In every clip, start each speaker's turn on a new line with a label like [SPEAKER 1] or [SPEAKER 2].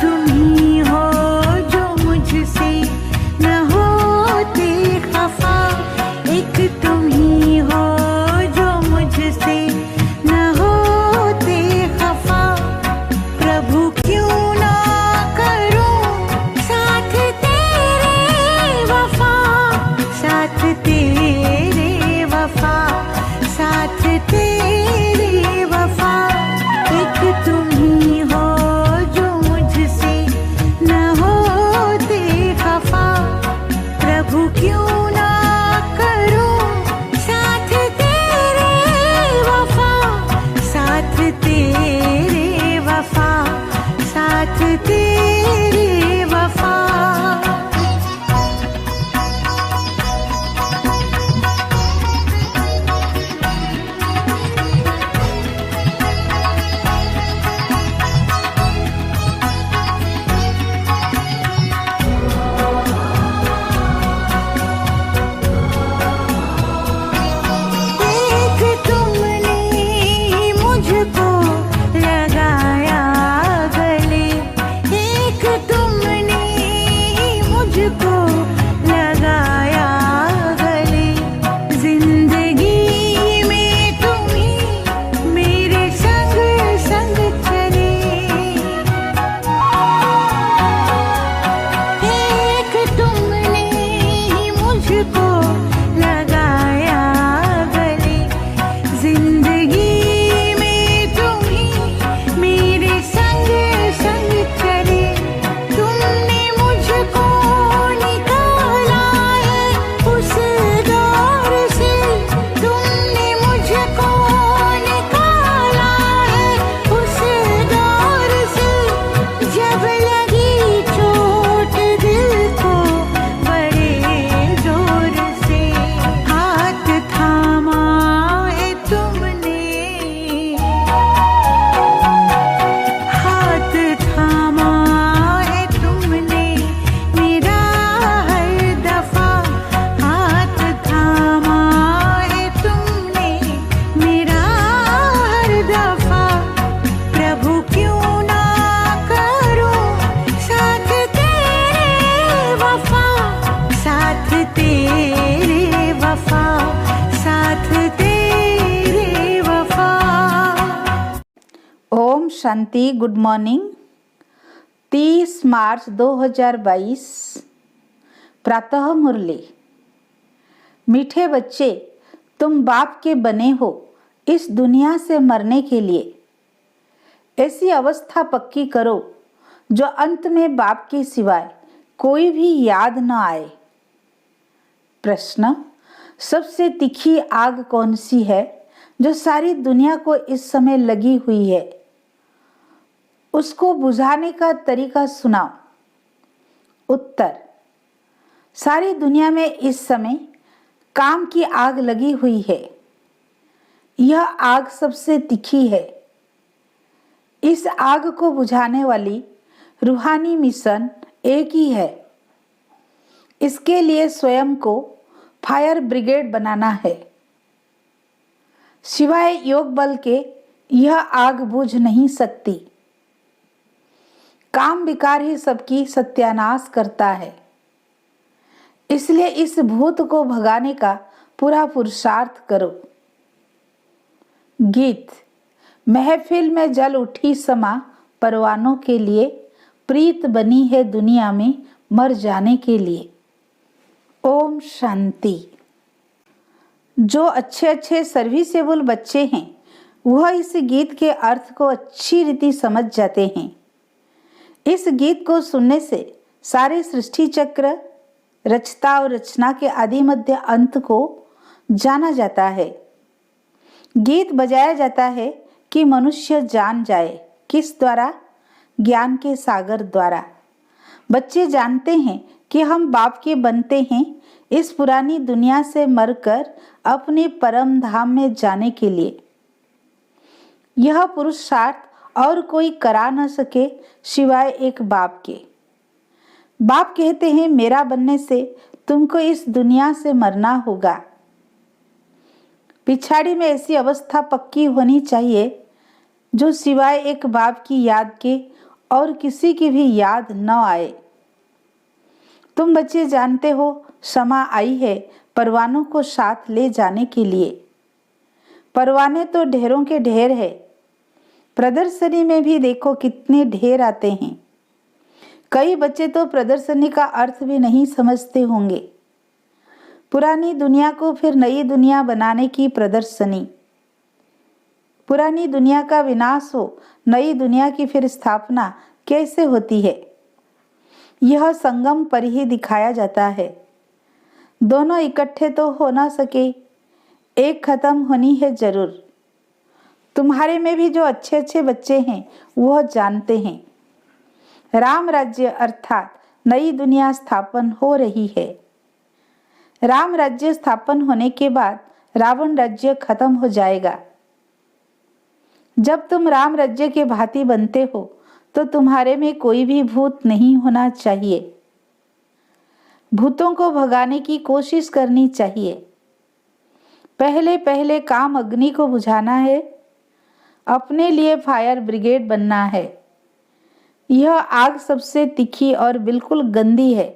[SPEAKER 1] तुम ही हो जो मुझसे न होते खफा, एक तुम ही हो जो मुझसे न होते खफा। प्रभु क्यों ना करूं साथ तेरे वफा, साथ तेरे वफा, साथ तेरे वफा। एक तुम ही हो जो मुझसे न होते खफा, प्रभु क्यों ना करूं साथ तेरे वफा, साथ तेरे वफा, साथ तेरे वफा। एक तुमने मुझको लगाया गले, एक तुमने मुझको लगाया गले। जिंदगी में तुम ही मेरे संग संग चले, एक तुमने मुझको लगाया गले। जिंदगी में तुम ही मेरे संग संग चले। तुमने मुझको निकाला है उस दौर से, तुमने मुझको निकाला है उस दौर से। जब लगी चोट दिल को बड़े जोर से, हाथ थामा है तुमने, हाथ थामा है तुमने मेरा हर दफा, हाथ थामा है तुमने मेरा हर दफा। प्रभु क्यों ना करूं साथ तेरे वफा, साथ तेरे वफा, साथ तेरे वफा।
[SPEAKER 2] ओम शांति। Good morning. 30 मार्च 2022 प्रातः मुरली। मीठे बच्चे, तुम बाप के बने हो इस दुनिया से मरने के लिए। ऐसी अवस्था पक्की करो जो अंत में बाप के सिवाय कोई भी याद न आए। प्रश्न: सबसे तीखी आग कौन सी है जो सारी दुनिया को इस समय लगी हुई है? उसको बुझाने का तरीका सुनाओ। उत्तर: सारी दुनिया में इस समय काम की आग लगी हुई है। यह आग सबसे तीखी है। इस आग को बुझाने वाली रूहानी मिशन एक ही है। इसके लिए स्वयं को फायर ब्रिगेड बनाना है। सिवाय योग बल के यह आग बुझ नहीं सकती। काम विकार ही सबकी सत्यानाश करता है। इसलिए इस भूत को भगाने का पूरा पुरुषार्थ करो। गीत। महफिल में जल उठी समा परवानों के लिए, प्रीत बनी है दुनिया में मर जाने के लिए। ओम शांति। जो अच्छे अच्छे सर्विसेबल बच्चे हैं वह इस गीत के अर्थ को अच्छी रीति समझ जाते हैं। इस गीत को सुनने से सारे सृष्टि चक्र, रचता और रचना के आदि मध्य अंत को जाना जाता है। गीत बजाया जाता है कि मनुष्य जान जाए। किस द्वारा? ज्ञान के सागर द्वारा। बच्चे जानते हैं कि हम बाप के बनते हैं इस पुरानी दुनिया से मरकर अपने परम धाम में जाने के लिए। यह पुरुषार्थ और कोई करा न सके सिवाय एक बाप के। बाप कहते हैं मेरा बनने से तुमको इस दुनिया से मरना होगा। पिछाड़ी में ऐसी अवस्था पक्की होनी चाहिए जो सिवाय एक बाप की याद के और किसी की भी याद न आए। तुम बच्चे जानते हो समय आई है परवानों को साथ ले जाने के लिए। परवाने तो ढेरों के ढेर है। प्रदर्शनी में भी देखो कितने ढेर आते हैं। कई बच्चे तो प्रदर्शनी का अर्थ भी नहीं समझते होंगे। पुरानी दुनिया को फिर नई दुनिया बनाने की प्रदर्शनी। पुरानी दुनिया का विनाश हो, नई दुनिया की फिर स्थापना कैसे होती है, यह संगम पर ही दिखाया जाता है। दोनों इकट्ठे तो हो ना सके, एक खत्म होनी है जरूर। तुम्हारे में भी जो अच्छे अच्छे बच्चे हैं वह जानते हैं, राम राज्य अर्थात नई दुनिया स्थापन हो रही है। राम राज्य स्थापन होने के बाद रावण राज्य खत्म हो जाएगा। जब तुम राम राज्य के भांति बनते हो तो तुम्हारे में कोई भी भूत नहीं होना चाहिए। भूतों को भगाने की कोशिश करनी चाहिए। पहले पहले काम अग्नि को बुझाना है, अपने लिए फायर ब्रिगेड बनना है। यह आग सबसे तीखी और बिल्कुल गंदी है,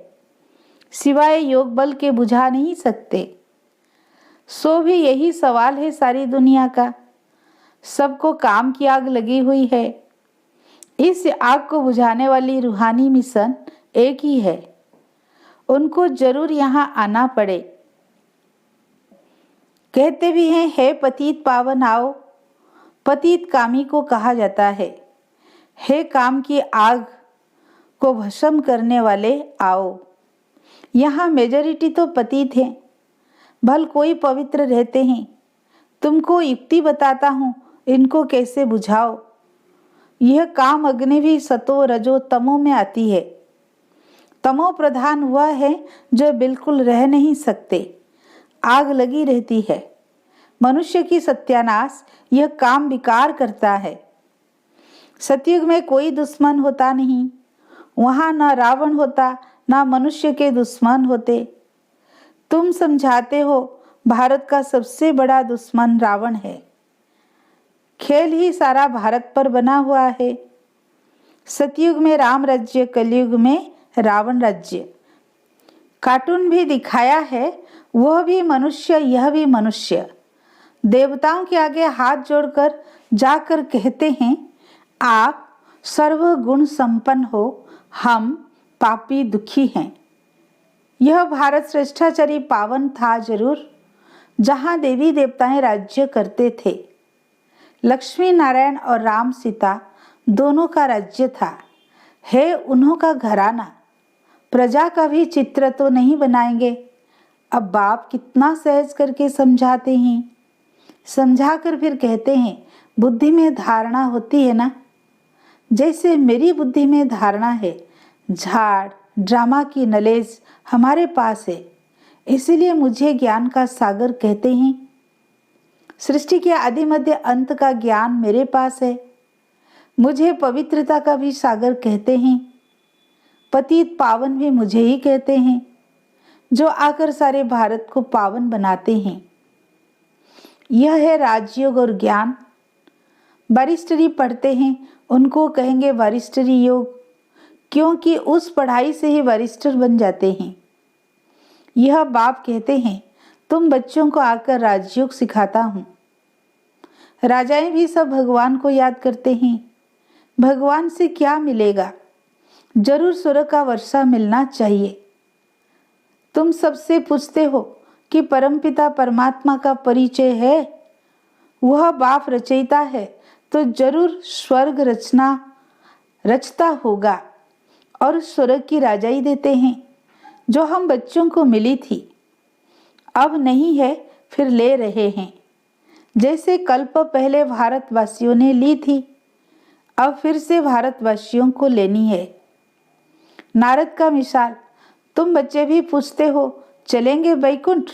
[SPEAKER 2] सिवाय योग बल के बुझा नहीं सकते। सो भी यही सवाल है सारी दुनिया का। सबको काम की आग लगी हुई है। इस आग को बुझाने वाली रूहानी मिशन एक ही है। उनको जरूर यहाँ आना पड़े। कहते भी हैं, हे पतित पावन आओ। पतित कामी को कहा जाता है। हे काम की आग को भस्म करने वाले आओ। यहाँ मेजॉरिटी तो पतित हैं, भल कोई पवित्र रहते हैं। तुमको युक्ति बताता हूँ, इनको कैसे बुझाओ। यह काम अग्नि भी सतो रजो तमो में आती है। तमो प्रधान वह है जो बिल्कुल रह नहीं सकते, आग लगी रहती है। मनुष्य की सत्यानाश यह काम विकार करता है। सतयुग में कोई दुश्मन होता नहीं। वहाँ न रावण होता, न मनुष्य के दुश्मन होते। तुम समझाते हो भारत का सबसे बड़ा दुश्मन रावण है। खेल ही सारा भारत पर बना हुआ है। सतयुग में राम राज्य, कलयुग में रावण राज्य। कार्टून भी दिखाया है, वह भी मनुष्य, यह भी मनुष्य। देवताओं के आगे हाथ जोड़कर जाकर कहते हैं, आप सर्वगुण संपन्न हो, हम पापी दुखी हैं। यह भारत श्रेष्ठाचारी पावन था जरूर, जहाँ देवी देवताएं राज्य करते थे। लक्ष्मी नारायण और राम सीता दोनों का राज्य था। है उन्हों का घराना। प्रजा का भी चित्र तो नहीं बनाएंगे। अब बाप कितना सहज करके समझाते हैं। समझाकर फिर कहते हैं, बुद्धि में धारणा होती है ना, जैसे मेरी बुद्धि में धारणा है। झाड़ ड्रामा की नॉलेज हमारे पास है, इसीलिए मुझे ज्ञान का सागर कहते हैं। सृष्टि के आदि मध्य अंत का ज्ञान मेरे पास है। मुझे पवित्रता का भी सागर कहते हैं। पतित पावन भी मुझे ही कहते हैं, जो आकर सारे भारत को पावन बनाते हैं। यह है राजयोग और ज्ञान। बारिस्टरी पढ़ते हैं, उनको कहेंगे बारिस्टरी योग, क्योंकि उस पढ़ाई से ही बारिस्टर बन जाते हैं। यह बाप कहते हैं, तुम बच्चों को आकर राजयोग सिखाता हूँ। राजाएं भी सब भगवान को याद करते हैं। भगवान से क्या मिलेगा? जरूर स्वर्ग का वर्षा मिलना चाहिए। तुम सबसे पूछते हो कि परमपिता परमात्मा का परिचय है, वह बाप रचयिता है, तो जरूर स्वर्ग रचता होगा और स्वर्ग की राजाई देते हैं, जो हम बच्चों को मिली थी। अब नहीं है, फिर ले रहे हैं। जैसे कल्प पहले भारतवासियों ने ली थी, अब फिर से भारतवासियों को लेनी है। नारद का मिसाल, तुम बच्चे भी पूछते हो, चलेंगे बैकुंठ?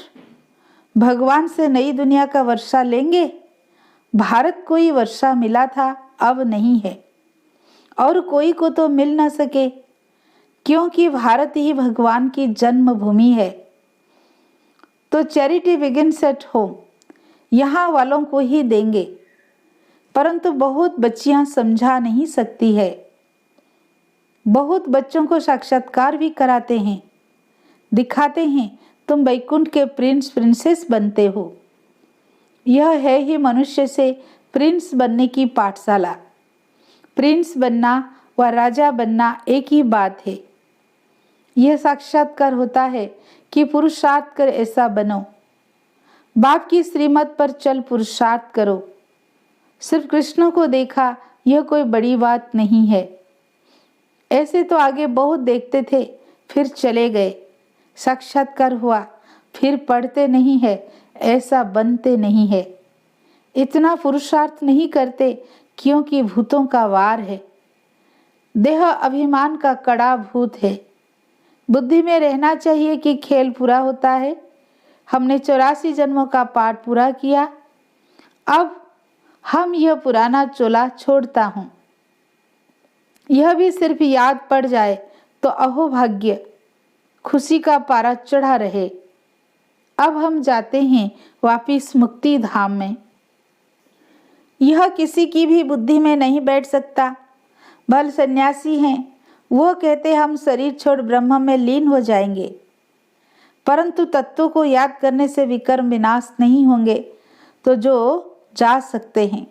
[SPEAKER 2] भगवान से नई दुनिया का वर्षा लेंगे? भारत को ही वर्षा मिला था, अब नहीं है, और कोई को तो मिल न सके, क्योंकि भारत ही भगवान की जन्मभूमि है। तो चैरिटी बिगिन्स एट होम, यहाँ वालों को ही देंगे। परंतु बहुत बच्चियां समझा नहीं सकती है। बहुत बच्चों को साक्षात्कार भी कराते हैं, दिखाते हैं तुम वैकुंठ के प्रिंस प्रिंसेस बनते हो। यह है ही मनुष्य से प्रिंस बनने की पाठशाला। प्रिंस बनना व राजा बनना एक ही बात है। यह साक्षात्कार होता है कि पुरुषार्थ कर ऐसा बनो। बाप की श्रीमत पर चल पुरुषार्थ करो। सिर्फ कृष्ण को देखा यह कोई बड़ी बात नहीं है। ऐसे तो आगे बहुत देखते थे, फिर चले गए। साक्षात्कार हुआ, फिर पढ़ते नहीं है, ऐसा बनते नहीं है। इतना पुरुषार्थ नहीं करते क्योंकि भूतों का वार है। देह अभिमान का कड़ा भूत है। बुद्धि में रहना चाहिए कि खेल पूरा होता है। हमने 84 जन्मों का पाठ पूरा किया। अब हम यह पुराना चोला छोड़ता हूँ। यह भी सिर्फ याद पड़ जाए तो अहोभाग्य, खुशी का पारा चढ़ा रहे। अब हम जाते हैं वापिस मुक्ति धाम में। यह किसी की भी बुद्धि में नहीं बैठ सकता। भल सन्यासी हैं, वो कहते हम शरीर छोड़ ब्रह्म में लीन हो जाएंगे, परंतु तत्वों को याद करने से विकर्म विनाश नहीं होंगे। तो जो जा सकते हैं,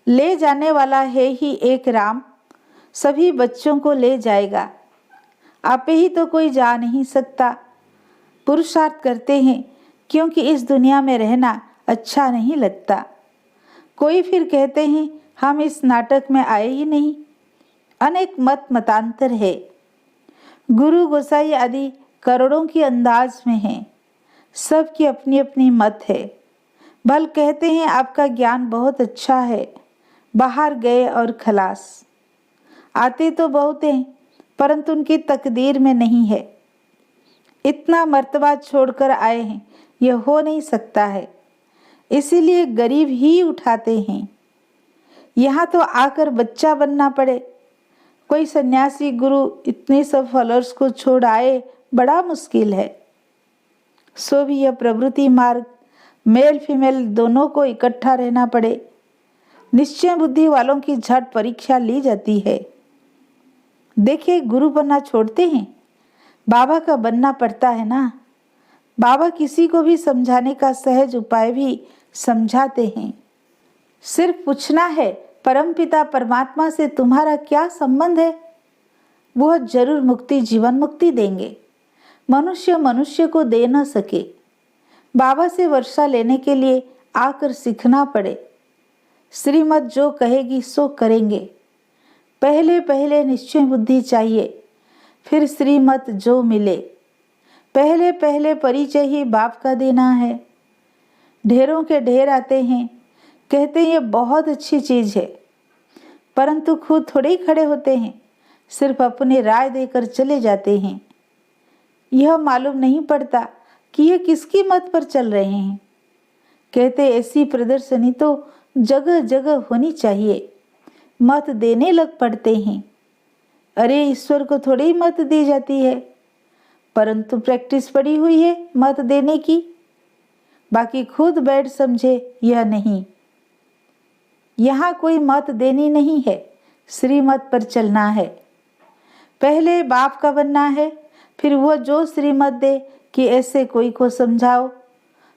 [SPEAKER 2] ले जाने वाला है ही एक राम, सभी बच्चों को ले जाएगा। आप ही तो कोई जा नहीं सकता। पुरुषार्थ करते हैं क्योंकि इस दुनिया में रहना अच्छा नहीं लगता। कोई फिर कहते हैं हम इस नाटक में आए ही नहीं। अनेक मत मतांतर है। गुरु गोसाई आदि करोड़ों की अंदाज में हैं। सबकी अपनी अपनी मत है। भल कहते हैं आपका ज्ञान बहुत अच्छा है, बाहर गए और खलास। आते तो बहुत हैं, परंतु उनकी तकदीर में नहीं है। इतना मर्तबा छोड़कर आए हैं, यह हो नहीं सकता है। इसीलिए गरीब ही उठाते हैं। यहाँ तो आकर बच्चा बनना पड़े। कोई सन्यासी गुरु इतने सब फॉलोअर्स को छोड़ आए, बड़ा मुश्किल है। सो भी यह प्रवृत्ति मार्ग, मेल फीमेल दोनों को इकट्ठा रहना पड़े। निश्चय बुद्धि वालों की झट परीक्षा ली जाती है। देखिए, गुरु बनना छोड़ते हैं, बाबा का बनना पड़ता है ना। बाबा किसी को भी समझाने का सहज उपाय भी समझाते हैं। सिर्फ पूछना है, परमपिता परमात्मा से तुम्हारा क्या संबंध है? वह जरूर मुक्ति, जीवन मुक्ति देंगे। मनुष्य मनुष्य को दे न सके। बाबा से वर्षा लेने के लिए आकर सीखना पड़े। श्रीमत जो कहेगी सो करेंगे। पहले पहले निश्चय बुद्धि चाहिए, फिर श्रीमत जो मिले। पहले पहले परिचय ही बाप का देना है। ढेरों के ढेर आते हैं, कहते हैं ये बहुत अच्छी चीज है, परंतु खुद थोड़े ही खड़े होते हैं, सिर्फ अपनी राय देकर चले जाते हैं। यह मालूम नहीं पड़ता कि यह किसकी मत पर चल रहे हैं। कहते ऐसी प्रदर्शनी तो जगह जगह होनी चाहिए। मत देने लग पड़ते हैं। अरे ईश्वर को थोड़ी ही मत दी जाती है, परंतु प्रैक्टिस पड़ी हुई है मत देने की। बाकी खुद बैठ समझे यह नहीं। यहाँ कोई मत देनी नहीं है, श्रीमत पर चलना है। पहले बाप का बनना है, फिर वो जो श्रीमत दे कि ऐसे कोई को समझाओ।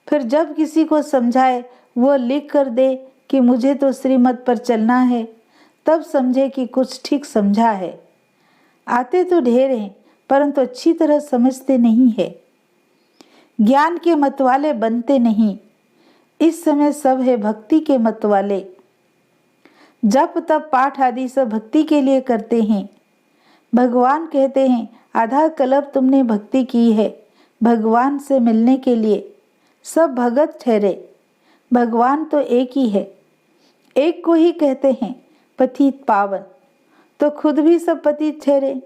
[SPEAKER 2] फिर जब किसी को समझाए वो लिख कर दे कि मुझे तो श्रीमत पर चलना है, तब समझे कि कुछ ठीक समझा है। आते तो ढेर हैं, परंतु अच्छी तरह समझते नहीं है। ज्ञान के मतवाले बनते नहीं। इस समय सब है भक्ति के मतवाले। जप तप पाठ आदि सब भक्ति के लिए करते हैं। भगवान कहते हैं आधा कल्प तुमने भक्ति की है भगवान से मिलने के लिए। सब भगत ठहरे, भगवान तो एक ही है। एक को ही कहते हैं पतित पावन, तो खुद भी सब पतित ठहरे।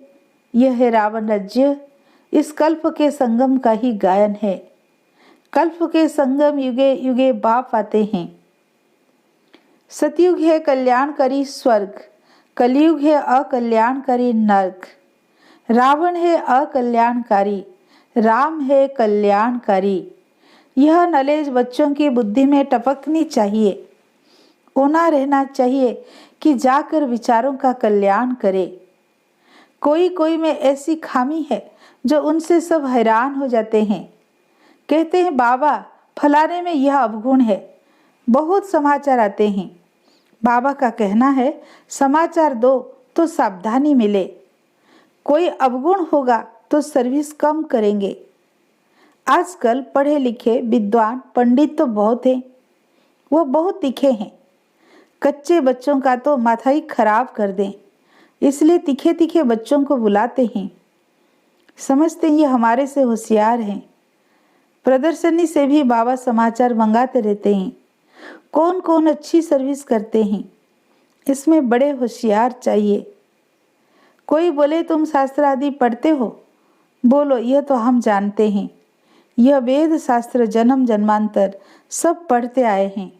[SPEAKER 2] यह है रावण राज्य। इस कल्प के संगम का ही गायन है। कल्प के संगम युगे युगे बाप आते हैं। सतयुग है कल्याणकारी स्वर्ग, कलयुग है अकल्याणकारी नर्क। रावण है अकल्याणकारी, राम है कल्याणकारी। यह नॉलेज बच्चों की बुद्धि में टपकनी चाहिए। ओना रहना चाहिए कि जाकर विचारों का कल्याण करे। कोई कोई में ऐसी खामी है जो उनसे सब हैरान हो जाते हैं। कहते हैं बाबा फलाने में यह अवगुण है। बहुत समाचार आते हैं। बाबा का कहना है समाचार दो तो सावधानी मिले। कोई अवगुण होगा तो सर्विस कम करेंगे। आजकल पढ़े लिखे विद्वान पंडित तो बहुत हैं, वो बहुत तीखे हैं। कच्चे बच्चों का तो माथा ही खराब कर दें, इसलिए तीखे तीखे बच्चों को बुलाते हैं। समझते हैं ये हमारे से होशियार हैं। प्रदर्शनी से भी बाबा समाचार मंगाते रहते हैं। कौन कौन अच्छी सर्विस करते हैं, इसमें बड़े होशियार चाहिए। कोई बोले तुम शास्त्र आदि पढ़ते हो, बोलो यह तो हम जानते हैं। यह वेद शास्त्र जन्म जन्मांतर सब पढ़ते आए हैं।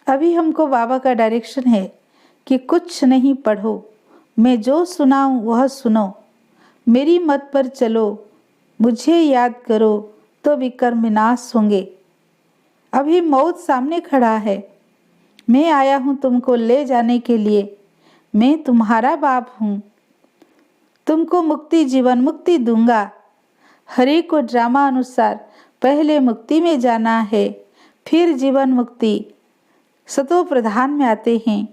[SPEAKER 2] अभी हमको बाबा का डायरेक्शन है कि कुछ नहीं पढ़ो, मैं जो सुनाऊं वह सुनो, मेरी मत पर चलो, मुझे याद करो तो विकर्म विनाश होंगे। अभी मौत सामने खड़ा है। मैं आया हूँ तुमको ले जाने के लिए। मैं तुम्हारा बाप हूँ। तुमको मुक्ति जीवन मुक्ति दूंगा। हरि को ड्रामा अनुसार पहले मुक्ति में जाना है, फिर जीवन मुक्ति। सतो प्रधान में आते हैं।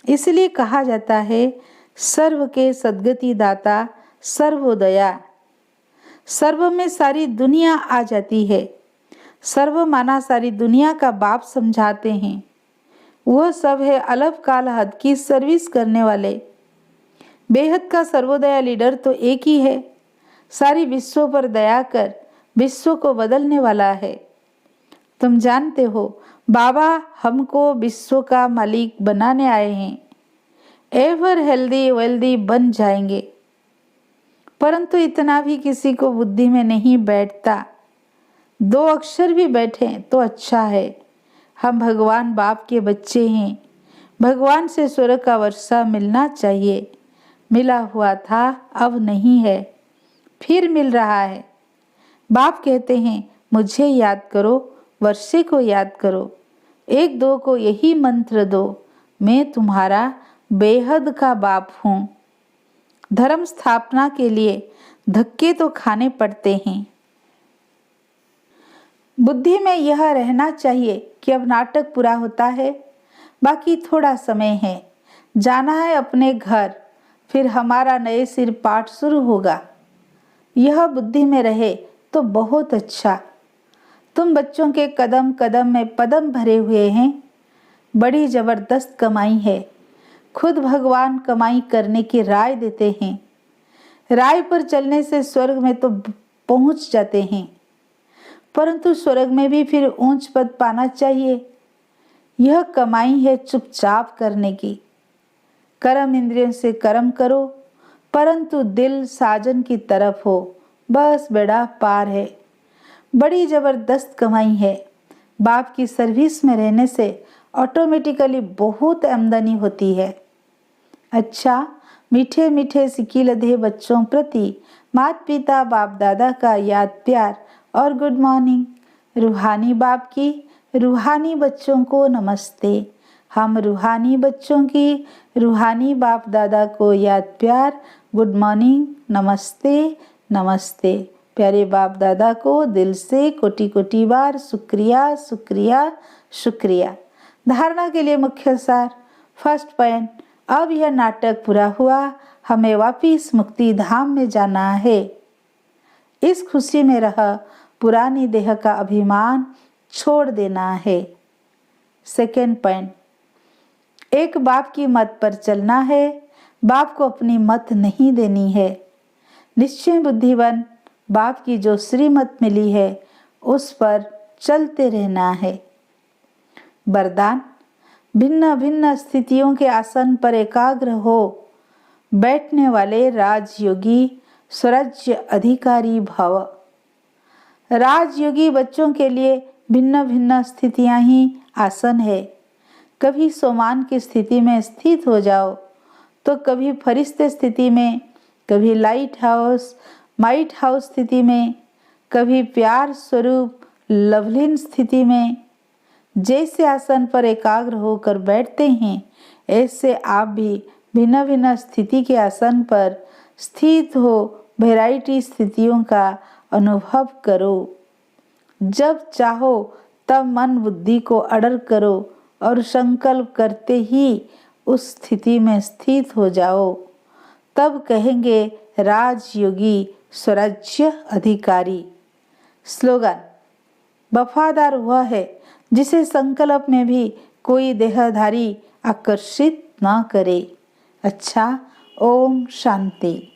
[SPEAKER 2] इसलिए कहा जाता है सर्व के सद्गति दाता सर्वोदया। सर्व में सारी दुनिया आ जाती है। सर्व माना सारी दुनिया का बाप समझाते हैं। वह सब है अलग काल हद की सर्विस करने वाले। बेहद का सर्वोदया लीडर तो एक ही है। सारी विश्व पर दया कर विश्व को बदलने वाला है। तुम जानते हो बाबा हमको विश्व का मालिक बनाने आए हैं। एवर हेल्दी वेल्दी बन जाएंगे। परंतु इतना भी किसी को बुद्धि में नहीं बैठता। 2 अक्षर भी बैठे तो अच्छा है। हम भगवान बाप के बच्चे हैं। भगवान से स्वर्ग का वर्षा मिलना चाहिए। मिला हुआ था, अब नहीं है, फिर मिल रहा है। बाप कहते हैं मुझे याद करो, वर्षे को याद करो। 1-2 को यही मंत्र दो, मैं तुम्हारा बेहद का बाप हूँ। धर्म स्थापना के लिए धक्के तो खाने पड़ते हैं। बुद्धि में यह रहना चाहिए कि अब नाटक पूरा होता है, बाकी थोड़ा समय है, जाना है अपने घर, फिर हमारा नए सिर पाठ शुरू होगा। यह बुद्धि में रहे तो बहुत अच्छा। तुम बच्चों के कदम कदम में पदम भरे हुए हैं। बड़ी जबरदस्त कमाई है। खुद भगवान कमाई करने की राय देते हैं। राय पर चलने से स्वर्ग में तो पहुंच जाते हैं, परंतु स्वर्ग में भी फिर ऊंच पद पाना चाहिए। यह कमाई है चुपचाप करने की। कर्म इंद्रियों से कर्म करो, परंतु दिल साजन की तरफ हो, बस बेड़ा पार है। बड़ी जबरदस्त कमाई है। बाप की सर्विस में रहने से ऑटोमेटिकली बहुत आमदनी होती है। अच्छा, मीठे मीठे सिकी लधे बच्चों प्रति माता पिता बाप दादा का याद प्यार और गुड मॉर्निंग। रूहानी बाप की रूहानी बच्चों को नमस्ते। हम रूहानी बच्चों की रूहानी बाप दादा को याद प्यार, गुड मॉर्निंग, नमस्ते नमस्ते। प्यारे बाप दादा को दिल से कोटि कोटि बार शुक्रिया शुक्रिया शुक्रिया। धारणा के लिए मुख्य सार। फर्स्ट पॉइंट, अब यह नाटक पूरा हुआ, हमें वापिस मुक्ति धाम में जाना है। इस खुशी में रह पुरानी देह का अभिमान छोड़ देना है। सेकेंड पॉइंट, एक बाप की मत पर चलना है, बाप को अपनी मत नहीं देनी है। निश्चय बुद्धिवन बाप की जो श्रीमत मिली है उस पर चलते रहना है। वरदान, भिन्न भिन्न स्थितियों के आसन पर एकाग्र हो बैठने वाले राजयोगी स्वराज्य अधिकारी भव। राजयोगी बच्चों के लिए भिन्न भिन्न स्थितियां ही आसन है। कभी सोमान की स्थिति में स्थित हो जाओ, तो कभी फरिश्ते स्थिति में, कभी लाइट हाउस माइट हाउस स्थिति में, कभी प्यार स्वरूप लवलीन स्थिति में। जैसे आसन पर एकाग्र होकर बैठते हैं, ऐसे आप भी भिन्न भिन्न स्थिति के आसन पर स्थित हो वैरायटी स्थितियों का अनुभव करो। जब चाहो तब मन बुद्धि को अड़र करो और संकल्प करते ही उस स्थिति में स्थित हो जाओ। तब कहेंगे राजयोगी स्वराज्य अधिकारी। स्लोगन: वफादार वह है जिसे संकल्प में भी कोई देहधारी आकर्षित न करे। अच्छा, ओम शांति।